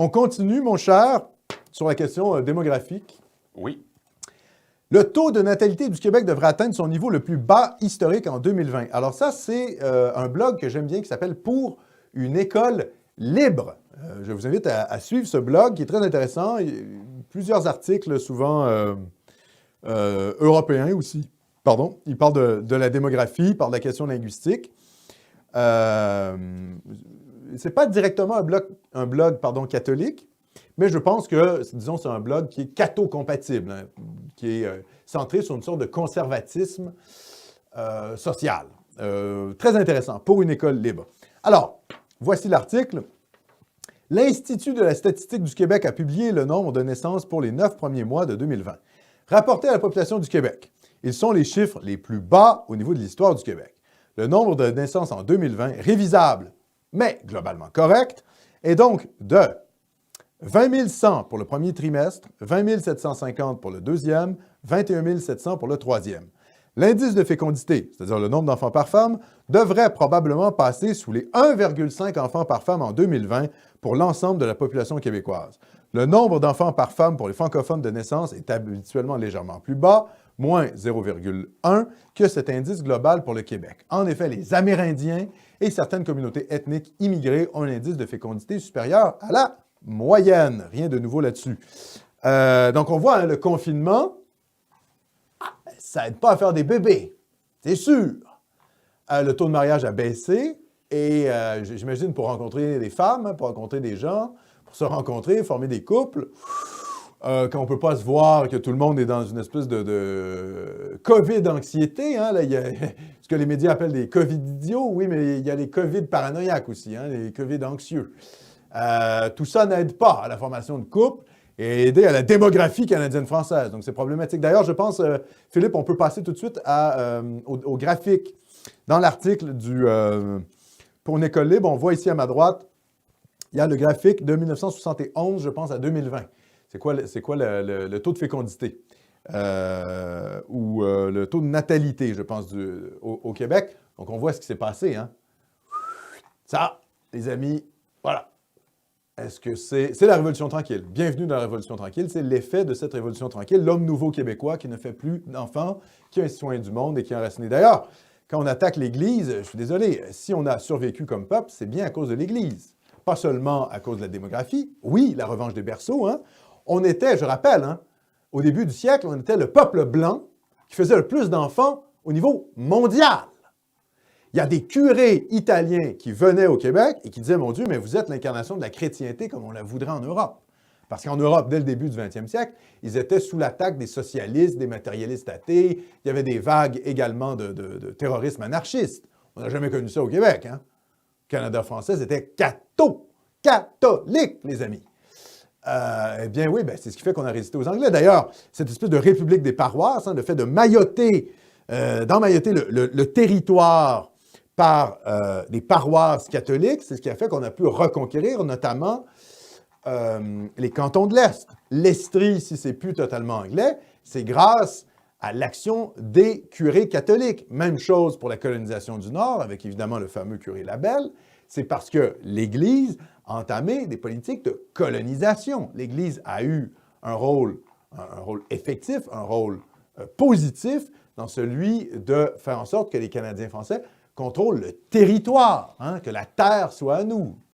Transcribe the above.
On continue, mon cher, sur la question démographique. Oui. Le taux de natalité du Québec devrait atteindre son niveau le plus bas historique en 2020. Alors ça, c'est un blog que j'aime bien qui s'appelle « Pour une école libre ». Je vous invite à suivre ce blog qui est très intéressant. Il y a plusieurs articles, souvent européens aussi. Pardon. Il parle de la démographie, il parle de la question linguistique. C'est pas directement un blog catholique, mais je pense que, disons, c'est un blog qui est catho-compatible, hein, qui est centré sur une sorte de conservatisme social. Très intéressant pour une école libre. Alors, voici l'article. L'Institut de la statistique du Québec a publié le nombre de naissances pour les 9 premiers mois de 2020. Rapporté à la population du Québec, ils sont les chiffres les plus bas au niveau de l'histoire du Québec. Le nombre de naissances en 2020, révisable, mais globalement correct, est donc de 20 100 pour le premier trimestre, 20 750 pour le deuxième, 21 700 pour le troisième. L'indice de fécondité, c'est-à-dire le nombre d'enfants par femme, devrait probablement passer sous les 1,5 enfants par femme en 2020 pour l'ensemble de la population québécoise. Le nombre d'enfants par femme pour les francophones de naissance est habituellement légèrement plus bas, moins 0,1, que cet indice global pour le Québec. En effet, les Amérindiens et certaines communautés ethniques immigrées ont un indice de fécondité supérieur à la moyenne. Rien de nouveau là-dessus. Donc, on voit hein, le confinement, ça n'aide pas à faire des bébés, c'est sûr. Le taux de mariage a baissé et j'imagine pour rencontrer des femmes, pour rencontrer des gens, pour se rencontrer, former des couples, quand on ne peut pas se voir, que tout le monde est dans une espèce de COVID-anxiété, hein, là, il y a ce que les médias appellent des COVID-idiots, oui, mais il y a les COVID-paranoïaques aussi, hein, les COVID-anxieux. Tout ça n'aide pas à la formation de couple et aider à la démographie canadienne-française. Donc, c'est problématique. D'ailleurs, je pense, Philippe, on peut passer tout de suite au graphique. Dans l'article pour une école libre, on voit ici à ma droite, il y a le graphique de 1971, je pense, à 2020. C'est quoi le taux de fécondité ou le taux de natalité, je pense, au Québec. Donc, on voit ce qui s'est passé. Hein? Ça, les amis, voilà. Est-ce que c'est la Révolution tranquille? Bienvenue dans la Révolution tranquille. C'est l'effet de cette Révolution tranquille. L'homme nouveau québécois qui ne fait plus d'enfants, qui est un citoyen du monde et qui est enraciné. D'ailleurs, quand on attaque l'Église, je suis désolé, si on a survécu comme peuple, c'est bien à cause de l'Église. Pas seulement à cause de la démographie. Oui, la revanche des berceaux. Hein? On était, je rappelle, hein, au début du siècle, on était le peuple blanc qui faisait le plus d'enfants au niveau mondial. Il y a des curés italiens qui venaient au Québec et qui disaient « Mon Dieu, mais vous êtes l'incarnation de la chrétienté comme on la voudrait en Europe. » Parce qu'en Europe, dès le début du 20e siècle, ils étaient sous l'attaque des socialistes, des matérialistes athées. Il y avait des vagues également de terrorisme anarchiste. On n'a jamais connu ça au Québec. Hein? Le Canada français, c'était catholique, les amis. Eh bien oui, ben, c'est ce qui fait qu'on a résisté aux Anglais. D'ailleurs, cette espèce de république des paroisses, hein, le fait de mailloter, d'emmailloter le territoire par des paroisses catholiques, c'est ce qui a fait qu'on a pu reconquérir notamment les cantons de l'Est. L'Estrie, si c'est plus totalement anglais, c'est grâce à l'action des curés catholiques. Même chose pour la colonisation du Nord, avec évidemment le fameux curé Labelle. C'est parce que l'Église a entamé des politiques de colonisation. L'Église a eu un rôle effectif, un rôle positif dans celui de faire en sorte que les Canadiens français contrôlent le territoire, hein, que la terre soit à nous.